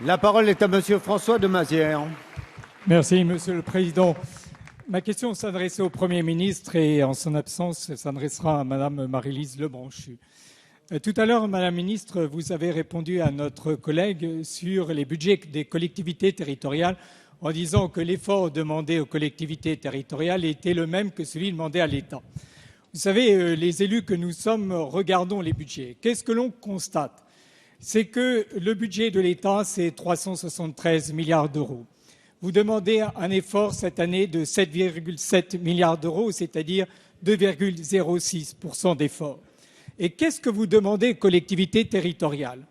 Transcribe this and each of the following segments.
La parole est à Monsieur François de Mazières. Merci, Monsieur le Président. Ma question s'adressait au Premier ministre et, en son absence, s'adressera à Madame Maryse Lebranchu. Tout à l'heure, Madame la Ministre, vous avez répondu à notre collègue sur les budgets des collectivités territoriales en disant que l'effort demandé aux collectivités territoriales était le même que celui demandé à l'État. Vous savez, les élus que nous sommes regardons les budgets. Qu'est-ce que l'on constate? C'est que le budget de l'État, c'est 373 milliards d'euros. Vous demandez un effort cette année de 7,7 milliards d'euros, c'est-à-dire 2,06% d'effort. Et qu'est-ce que vous demandez aux collectivités territoriales?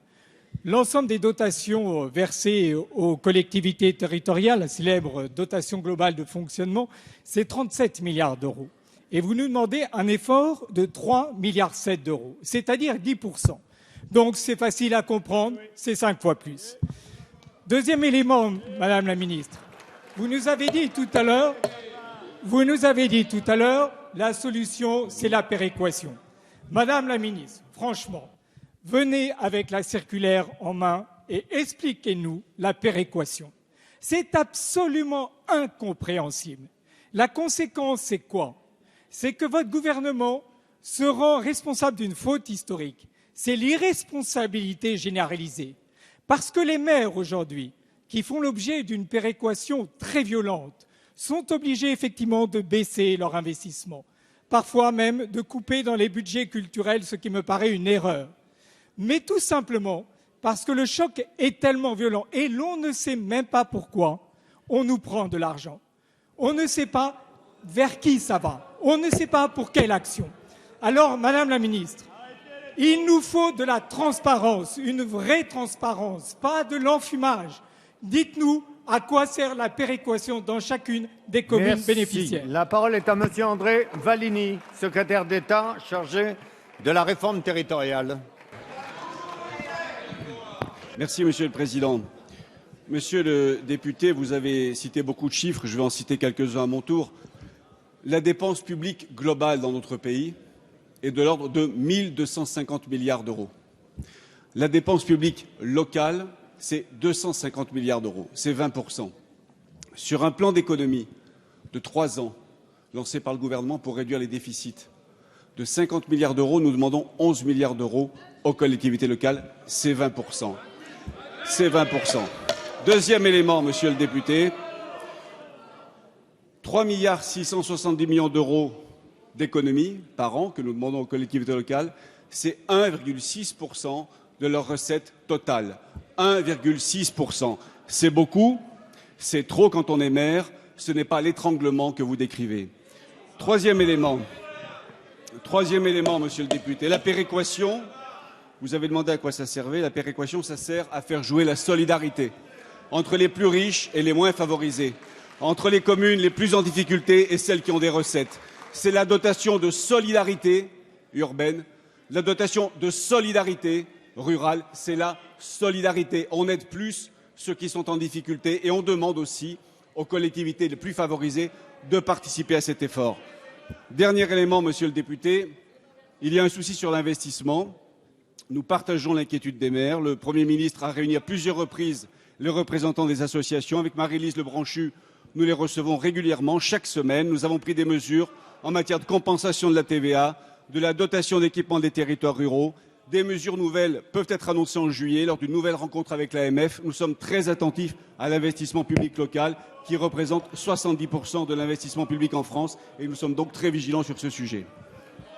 L'ensemble des dotations versées aux collectivités territoriales, la célèbre dotation globale de fonctionnement, c'est 37 milliards d'euros. Et vous nous demandez un effort de 3,7 milliards d'euros, c'est-à-dire 10%. Donc c'est facile à comprendre, c'est 5 fois plus. Deuxième élément, Madame la Ministre, vous nous avez dit tout à l'heure, la solution, c'est la péréquation. Madame la Ministre, franchement, venez avec la circulaire en main et expliquez-nous la péréquation. C'est absolument incompréhensible. La conséquence, c'est quoi? C'est que votre gouvernement se rend responsable d'une faute historique. C'est l'irresponsabilité généralisée. Parce que les maires, aujourd'hui, qui font l'objet d'une péréquation très violente, sont obligés effectivement de baisser leur investissement, parfois même de couper dans les budgets culturels, ce qui me paraît une erreur. Mais tout simplement parce que le choc est tellement violent et l'on ne sait même pas pourquoi on nous prend de l'argent. On ne sait pas vers qui ça va. On ne sait pas pour quelle action. Alors, Madame la Ministre, il nous faut de la transparence, une vraie transparence, pas de l'enfumage. Dites-nous à quoi sert la péréquation dans chacune des communes bénéficiaires. La parole est à Monsieur André Valigny, secrétaire d'État chargé de la réforme territoriale. Merci, Monsieur le Président. Monsieur le député, vous avez cité beaucoup de chiffres, je vais en citer quelques-uns à mon tour. La dépense publique globale dans notre pays est de l'ordre de 1 250 milliards d'euros. La dépense publique locale, c'est 250 milliards d'euros, c'est 20%. Sur un plan d'économie de 3 ans lancé par le gouvernement pour réduire les déficits de 50 milliards d'euros, nous demandons 11 milliards d'euros aux collectivités locales, c'est 20%. C'est 20%. Deuxième élément, monsieur le député, 3 670 milliards d'euros d'économies par an que nous demandons aux collectivités locales, c'est 1,6% de leurs recettes totales. 1,6%. C'est beaucoup, c'est trop quand on est maire, ce n'est pas l'étranglement que vous décrivez. Troisième élément, monsieur le député, la péréquation, vous avez demandé à quoi ça servait, la péréquation, ça sert à faire jouer la solidarité entre les plus riches et les moins favorisés, entre les communes les plus en difficulté et celles qui ont des recettes. C'est la dotation de solidarité urbaine, la dotation de solidarité rurale, c'est la solidarité. On aide plus ceux qui sont en difficulté et on demande aussi aux collectivités les plus favorisées de participer à cet effort. Dernier élément, monsieur le député, il y a un souci sur l'investissement. Nous partageons l'inquiétude des maires. Le Premier ministre a réuni à plusieurs reprises les représentants des associations. Avec Maryse Lebranchu, nous les recevons régulièrement, chaque semaine. Nous avons pris des mesures en matière de compensation de la TVA, de la dotation d'équipement des territoires ruraux. Des mesures nouvelles peuvent être annoncées en juillet lors d'une nouvelle rencontre avec l'AMF. Nous sommes très attentifs à l'investissement public local qui représente 70% de l'investissement public en France et nous sommes donc très vigilants sur ce sujet.